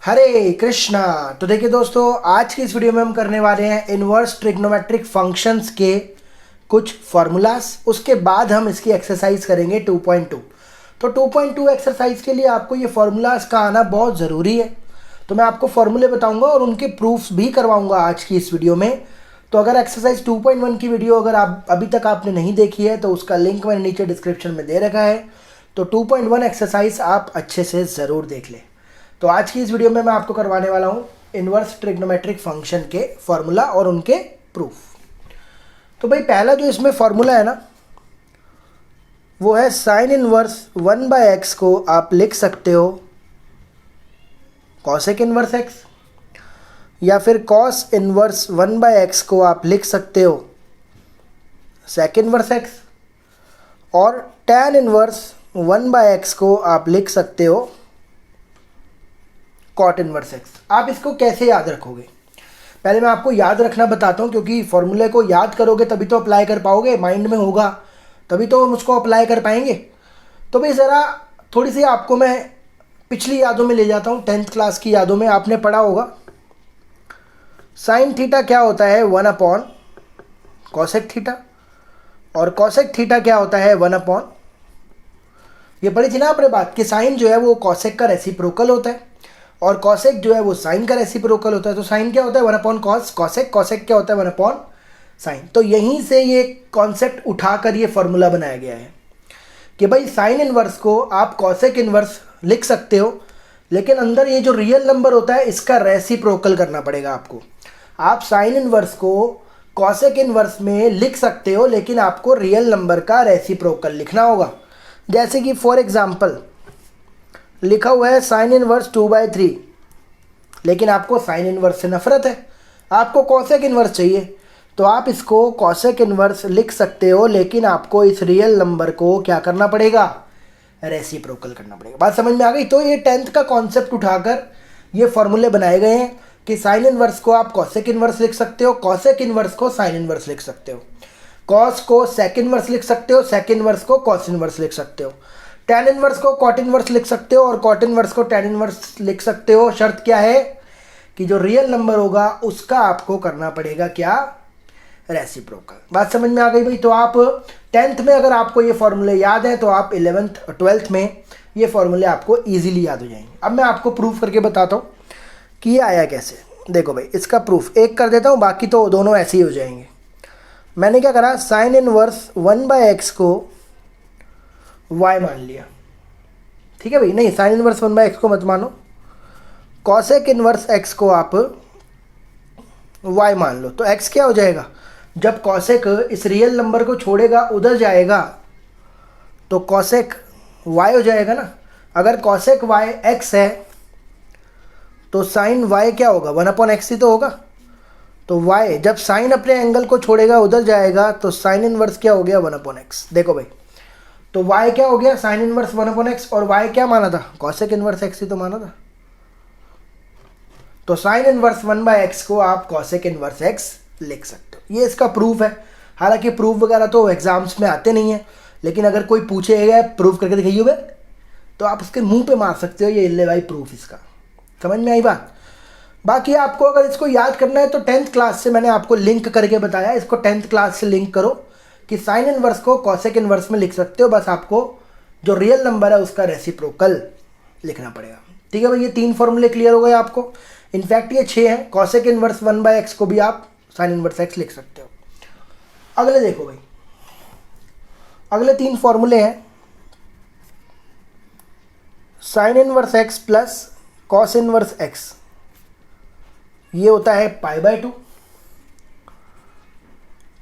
हरे कृष्णा। तो देखिए दोस्तों, आज की इस वीडियो में हम करने वाले हैं इन्वर्स ट्रिग्नोमेट्रिक फंक्शंस के कुछ फार्मूलाज। उसके बाद हम इसकी एक्सरसाइज करेंगे 2.2। तो 2.2 एक्सरसाइज के लिए आपको ये फार्मूलाज का आना बहुत ज़रूरी है। तो मैं आपको फार्मूले बताऊंगा और उनके प्रूफ्स भी करवाऊंगा आज की इस वीडियो में। तो अगर एक्सरसाइज 2.1 की वीडियो अगर आप अभी तक आपने नहीं देखी है तो उसका लिंक मैंने नीचे डिस्क्रिप्शन में दे रखा है। तो 2.1 एक्सरसाइज आप अच्छे से ज़रूर देख लें। तो आज की इस वीडियो में मैं आपको करवाने वाला हूँ इन्वर्स ट्रिग्नोमेट्रिक फंक्शन के फॉर्मूला और उनके प्रूफ। तो भाई पहला जो इसमें फॉर्मूला है ना, वो है साइन इनवर्स 1/x को आप लिख सकते हो कॉसेक इनवर्स एक्स, या फिर कॉस इनवर्स 1/x को आप लिख सकते हो सेक इनवर्स एक्स, और टैन इनवर्स 1/x को आप लिख सकते हो कॉट इनवर्स एक्स। आप इसको कैसे याद रखोगे, पहले मैं आपको याद रखना बताता हूँ, क्योंकि फॉर्मूले को याद करोगे तभी तो अप्लाई कर पाओगे, माइंड में होगा तभी तो हम उसको अप्लाई कर पाएंगे। तो भाई ज़रा थोड़ी सी आपको मैं पिछली यादों में ले जाता हूँ, 10th क्लास की यादों में आपने पढ़ा होगा साइन थीटा क्या होता है 1 कॉसेक थीटा, और कॉसेक थीटा क्या होता है 1। ये पढ़ी थी ना आपने बात कि साइन जो है वो कॉसेक का रेसिप्रोकल होता है और कॉसेक जो है वो साइन का रेसिप्रोकल होता है। तो साइन क्या होता है 1/cos कॉसेक, कॉसेक क्या होता है 1/sin। तो यहीं से ये कॉन्सेप्ट उठाकर ये फॉर्मूला बनाया गया है कि भाई साइन इनवर्स को आप कॉसेक इनवर्स लिख सकते हो, लेकिन अंदर ये जो रियल नंबर होता है इसका रेसिप्रोकल करना पड़ेगा आपको। आप साइन इनवर्स को कॉसेक इनवर्स में लिख सकते हो, लेकिन आपको रियल नंबर का रेसिप्रोकल लिखना होगा। जैसे कि फॉर एग्जाम्पल लिखा हुआ है साइन इनवर्स 2/3, लेकिन आपको साइन इनवर्स से नफरत है, आपको कॉसेक इनवर्स चाहिए, तो आप इसको कॉसेक इनवर्स लिख सकते हो, लेकिन आपको इस रियल नंबर को क्या करना पड़ेगा, रेसिप्रोकल करना पड़ेगा। बात समझ में आ गई। तो ये 10th का कॉन्सेप्ट उठाकर ये फॉर्मूले बनाए गए हैं कि साइन इनवर्स को आप कॉसेक इनवर्स लिख सकते हो, कॉसेक इनवर्स को साइन इनवर्स लिख सकते हो, कॉस को सेक इनवर्स लिख सकते हो, सेक इनवर्स को कॉस इनवर्स लिख सकते हो, टैन इनवर्स को कॉट इनवर्स लिख सकते हो और कॉट इनवर्स को टैन इनवर्स लिख सकते हो। शर्त क्या है कि जो रियल नंबर होगा उसका आपको करना पड़ेगा क्या, रेसिप्रोकल। बात समझ में आ गई भाई। तो आप 10th में अगर आपको ये फॉर्मूले याद हैं तो आप 11th और 12th में ये फॉर्मूले आपको ईजिली याद हो जाएंगे। अब मैं आपको प्रूफ करके बताता हूँ कि ये आया कैसे। देखो भाई, इसका प्रूफ एक कर देता हूँ, बाकी तो दोनों ऐसे ही हो जाएंगे। मैंने क्या करा, साइन इनवर्स 1/x को y मान लिया, ठीक है भाई। नहीं, साइन इनवर्स 1/x को मत मानो, कॉसेक इनवर्स x को आप y मान लो। तो x क्या हो जाएगा, जब कॉसेक इस रियल नंबर को छोड़ेगा उधर जाएगा तो कॉसेक y हो जाएगा ना। अगर कॉसेक y x है तो साइन y क्या होगा, 1/x ही तो होगा। तो y जब साइन अपने एंगल को छोड़ेगा उधर जाएगा तो साइन इनवर्स क्या हो गया 1/x। देखो भाई, तो y क्या हो गया, साइन इनवर्स 1/x, और y क्या माना था, कॉसेक इनवर्स x ही तो माना था। तो साइन इनवर्स 1/x को आप कॉसेक इनवर्स x लिख सकते हो। ये इसका प्रूफ है। हालांकि प्रूफ वगैरह तो एग्जाम्स में आते नहीं है, लेकिन अगर कोई पूछेगा प्रूफ करके दिखाइए बे, तो आप उसके मुंह पे मार सकते हो ये ले भाई प्रूफ इसका। समझ में आई बात। बाकी आपको अगर इसको याद करना है तो 10th क्लास से मैंने आपको लिंक करके बताया, इसको 10th क्लास से लिंक करो कि साइन इनवर्स को कॉसेक इनवर्स में लिख सकते हो, बस आपको जो रियल नंबर है उसका रेसिप्रोकल लिखना पड़ेगा। ठीक है भाई, ये 3 फॉर्मूले क्लियर हो गए आपको। इनफैक्ट ये 6 हैं। कॉसेक इनवर्स 1/x को भी आप साइन इनवर्स x लिख सकते हो। अगले देखो भाई, अगले 3 फॉर्मूले हैं sine inverse x plus cos inverse x, ये होता है π/2।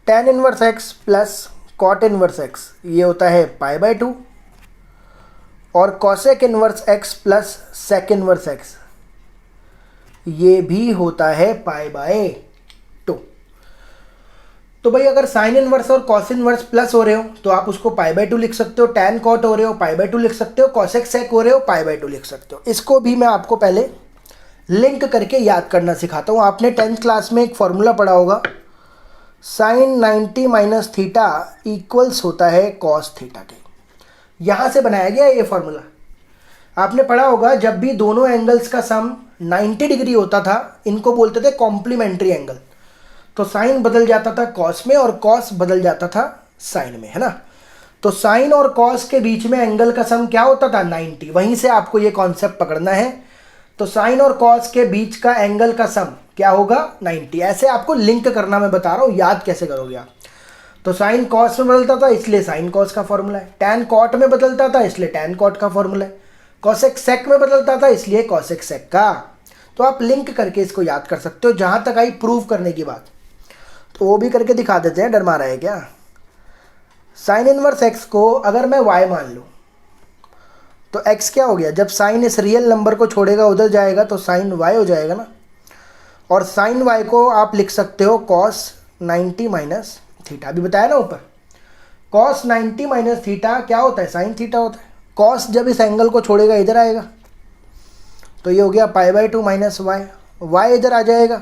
Tan inverse x plus cot inverse x, ये होता है π/2। और cosec inverse x plus sec inverse x, ये भी होता है π/2। तो भाई अगर साइन इनवर्स और कॉस इनवर्स प्लस हो रहे हो तो आप उसको π/2 लिख सकते हो, टैन कॉट हो रहे हो π/2 लिख सकते हो, कॉसेक सेक हो रहे हो π/2 लिख सकते हो। इसको भी मैं आपको पहले लिंक करके याद करना सिखाता हूँ। आपने 10th क्लास में एक फॉर्मूला पढ़ा होगा, साइन 90 माइनस थीटा इक्वल्स होता है कॉस थीटा के। यहाँ से बनाया गया ये फॉर्मूला। आपने पढ़ा होगा जब भी दोनों एंगल्स का सम 90 डिग्री होता था, इनको बोलते थे कॉम्प्लीमेंट्री एंगल। तो साइन बदल जाता था कॉस में और कॉस बदल जाता था साइन में, है ना। तो साइन और कॉस के बीच में एंगल का सम क्या होता था 90। वहीं से आपको ये कॉन्सेप्ट पकड़ना है। तो साइन और कॉस के बीच का एंगल का सम क्या होगा 90। ऐसे आपको लिंक करना मैं बता रहा हूँ, याद कैसे करोगे आप। तो साइन कॉस में बदलता था इसलिए साइन कॉस का फॉर्मूला है, टैन कॉट में बदलता था इसलिए टैन कॉट का फॉर्मूला है, कॉसेक सेक में बदलता था इसलिए कॉसेक सेक का। तो आप लिंक करके इसको याद कर सकते हो। जहाँ तक आई प्रूव करने की बात, तो वो भी करके दिखा देते हैं, डर मारा है क्या। साइन इनवर्स एक्स को अगर मैं वाई मान लूँ तो एक्स क्या हो गया, जब साइन इस रियल नंबर को छोड़ेगा उधर जाएगा तो साइन वाई हो जाएगा ना। और साइन वाई को आप लिख सकते हो कॉस 90 माइनस थीटा, अभी बताया ना ऊपर। कॉस 90 माइनस थीटा क्या होता है, साइन थीटा होता है। कॉस जब इस एंगल को छोड़ेगा इधर आएगा तो ये हो गया π/2 माइनस वाई, वाई इधर आ जाएगा,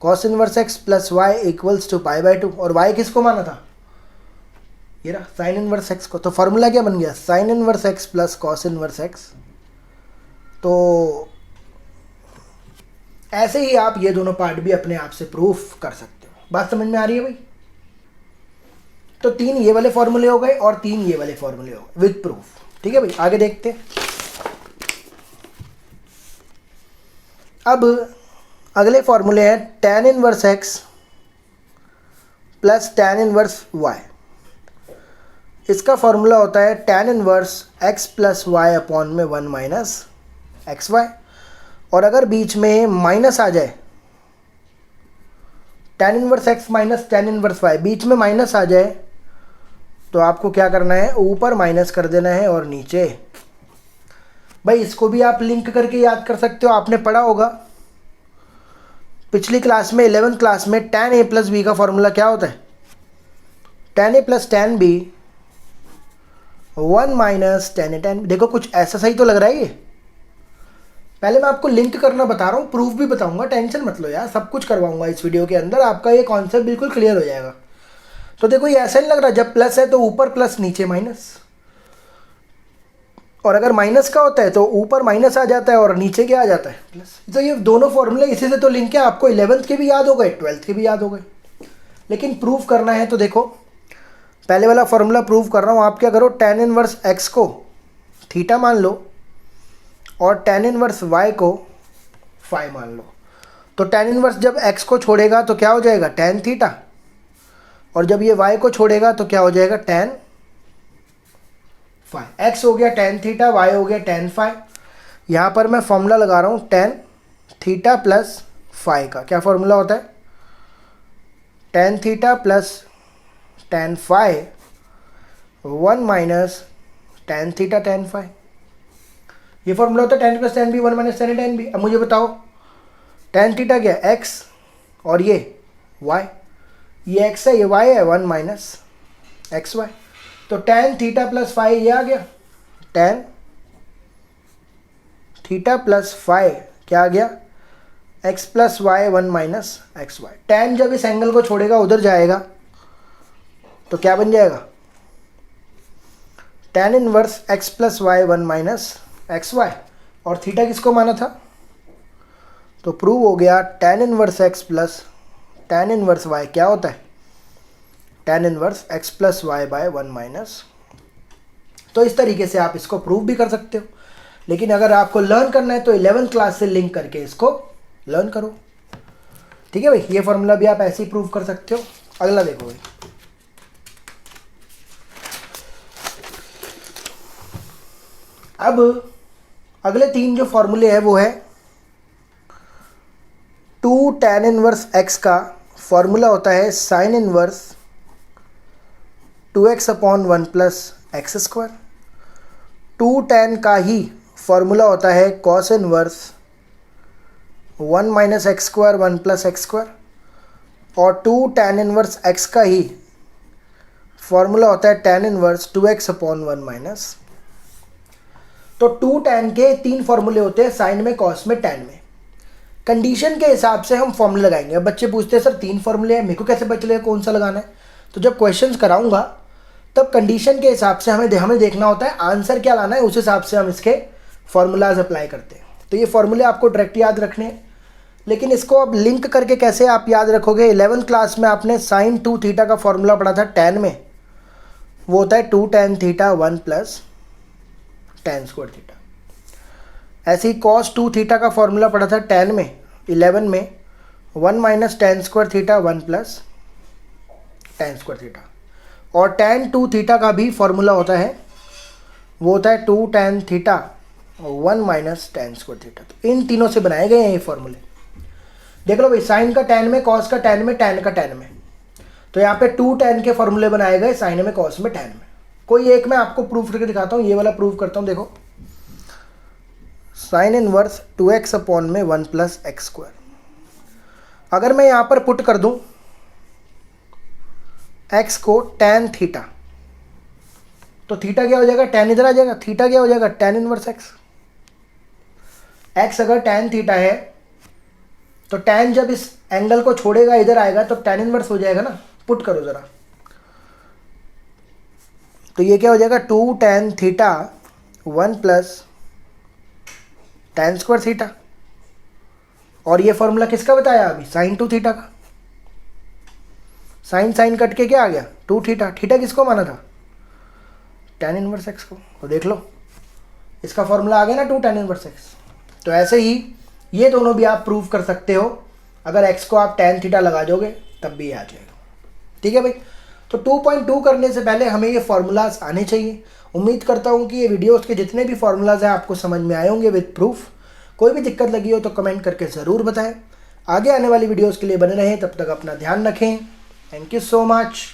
cos inverse x plus y equals to π/2। और वाई किसको माना था, ये रहा साइन इनवर्स एक्स को। तो फॉर्मूला क्या बन गया, sine inverse x plus cos inverse x. तो ऐसे ही आप ये दोनों पार्ट भी अपने आप से प्रूफ कर सकते हो। बात समझ में आ रही है भाई। तो 3 ये वाले फॉर्मूले हो गए और 3 ये वाले फॉर्मूले हो गए विद प्रूफ। ठीक है भाई, आगे देखते हैं। अब अगले फॉर्मूले हैं tan inverse x plus tan inverse y. इसका फॉर्मूला होता है tan inverse x plus y upon में 1 माइनस एक्स वाई। और अगर बीच में माइनस आ जाए, tan inverse x minus tan inverse y, बीच में माइनस आ जाए तो आपको क्या करना है, ऊपर माइनस कर देना है और नीचे। भाई इसको भी आप लिंक करके याद कर सकते हो। आपने पढ़ा होगा पिछली क्लास में 11th क्लास में tan a प्लस बी का फॉर्मूला क्या होता है, tan a plus tan b 1 minus tan a tan b। देखो कुछ ऐसा सही तो लग रहा है ये। पहले मैं आपको लिंक करना बता रहा हूँ, प्रूफ भी बताऊंगा, टेंशन मत लो यार, सब कुछ करवाऊंगा इस वीडियो के अंदर, आपका ये कॉन्सेप्ट बिल्कुल क्लियर हो जाएगा। तो देखो ये ऐसा नहीं लग रहा, जब प्लस है तो ऊपर प्लस नीचे माइनस, और अगर माइनस का होता है तो ऊपर माइनस आ जाता है और नीचे क्या आ जाता है प्लस। तो ये दोनों फॉर्मूले इसी से तो लिंक है। आपको 11th के भी याद हो गए, 12th के भी याद हो गए, लेकिन प्रूफ करना है तो देखो पहले वाला फॉर्मूला प्रूफ कर रहा हूँ। आप क्या करो, tan इनवर्स एक्स को थीटा मान लो और tan इनवर्स y को फाई मान लो। तो tan इनवर्स जब x को छोड़ेगा तो क्या हो जाएगा tan थीटा, और जब ये y को छोड़ेगा तो क्या हो जाएगा tan फाई। x हो गया tan थीटा, y हो गया tan फाई। यहाँ पर मैं फॉर्मूला लगा रहा हूँ tan थीटा प्लस फाई का। क्या फॉर्मूला होता है, tan theta plus tan phi 1 minus tan theta tan phi. ये फॉर्मूला होता है tan plus tan b 1 minus tan tan b। अब मुझे बताओ tan थीटा क्या है, x, और ये y, ये x है ये y है, 1 माइनस एक्स वाई। तो tan थीटा प्लस फाई ये आ गया, tan थीटा प्लस फाई क्या आ गया, x plus y 1 minus x y. tan जब इस एंगल को छोड़ेगा उधर जाएगा तो क्या बन जाएगा, tan inverse x plus y 1 minus x y. और थीटा किसको माना था, तो प्रूव हो गया tan inverse x plus tan inverse y क्या होता है, tan inverse x plus y by 1 minus. तो इस तरीके से आप इसको प्रूव भी कर सकते हो, लेकिन अगर आपको लर्न करना है तो 11th क्लास से लिंक करके इसको लर्न करो। ठीक है भाई, ये फॉर्मूला भी आप ऐसे ही प्रूव कर सकते हो। अगला देखो भाई, अब अगले 3 जो फॉर्मूले हैं वो है 2 tan इनवर्स x का फॉर्मूला होता है sine inverse 2x upon 1 plus x square. 2 tan का ही फॉर्मूला होता है cos inverse 1 minus x square 1 plus x square. और 2 tan इनवर्स x का ही फॉर्मूला होता है tan inverse 2x upon 1 minus. तो 2 tan के 3 फॉर्मूले होते हैं, साइन में, कॉस में, tan में। कंडीशन के हिसाब से हम फॉर्मूले लगाएंगे। अब बच्चे पूछते हैं सर 3 फॉर्मूले हैं, मेरे को कैसे पता चलेगा कौन सा लगाना है। तो जब क्वेश्चंस कराऊंगा तब कंडीशन के हिसाब से हमें देखना होता है आंसर क्या लाना है, उस हिसाब से हम इसके फॉर्मूलाज अप्लाई करते हैं। तो ये फॉर्मूले आपको डायरेक्ट याद रखने हैं, लेकिन इसको अब लिंक करके कैसे आप याद रखोगे। 11th क्लास में आपने साइन 2 थीटा का फॉर्मूला पढ़ा था tan में, वो होता है 2 tan theta 1 plus tan square theta. ऐसे ही cos 2 थीटा का फॉर्मूला पढ़ा था tan में 11 में, 1 minus tan square theta 1 plus tan square theta. और tan 2 थीटा का भी फॉर्मूला होता है, वो होता है 2 tan theta 1 minus tan square theta. तो इन तीनों से बनाए गए हैं ये फॉर्मूले। देख लो भाई, साइन का tan में, कॉस का tan में, tan का tan में, तो यहाँ पे 2 tan के फॉर्मूले बनाए गए, साइन में, कॉस में, tan में। कोई एक मैं आपको प्रूफ करके दिखाता हूँ, ये वाला प्रूफ करता हूँ। देखो, साइन इनवर्स 2x अपॉन में 1 प्लस एक्स स्क्वायर, अगर मैं यहाँ पर पुट कर दूँ x को tan थीटा, तो थीटा क्या हो जाएगा, tan इधर आ जाएगा, थीटा क्या हो जाएगा, tan इनवर्स x। x अगर tan थीटा है तो tan जब इस एंगल को छोड़ेगा इधर आएगा तो tan इनवर्स हो जाएगा ना। पुट करो जरा, तो ये क्या हो जाएगा, 2 tan theta 1 plus tan square theta. और ये फॉर्मूला किसका बताया अभी, साइन 2 थीटा का। साइन साइन कट के क्या आ गया, 2 थीटा। थीटा किसको माना था, tan इनवर्स x को। तो देख लो, इसका फॉर्मूला आ गया ना 2 tan इनवर्स x। तो ऐसे ही ये दोनों भी आप प्रूव कर सकते हो, अगर x को आप tan थीटा लगा दोगे तब भी आ जाएगा। ठीक है भाई, तो 2.2 करने से पहले हमें ये फार्मूलाज आने चाहिए। उम्मीद करता हूँ कि ये वीडियोस के जितने भी फार्मूलाज हैं आपको समझ में आए होंगे विद प्रूफ। कोई भी दिक्कत लगी हो तो कमेंट करके ज़रूर बताएं। आगे आने वाली वीडियोस के लिए बने रहें, तब तक अपना ध्यान रखें। Thank you so much.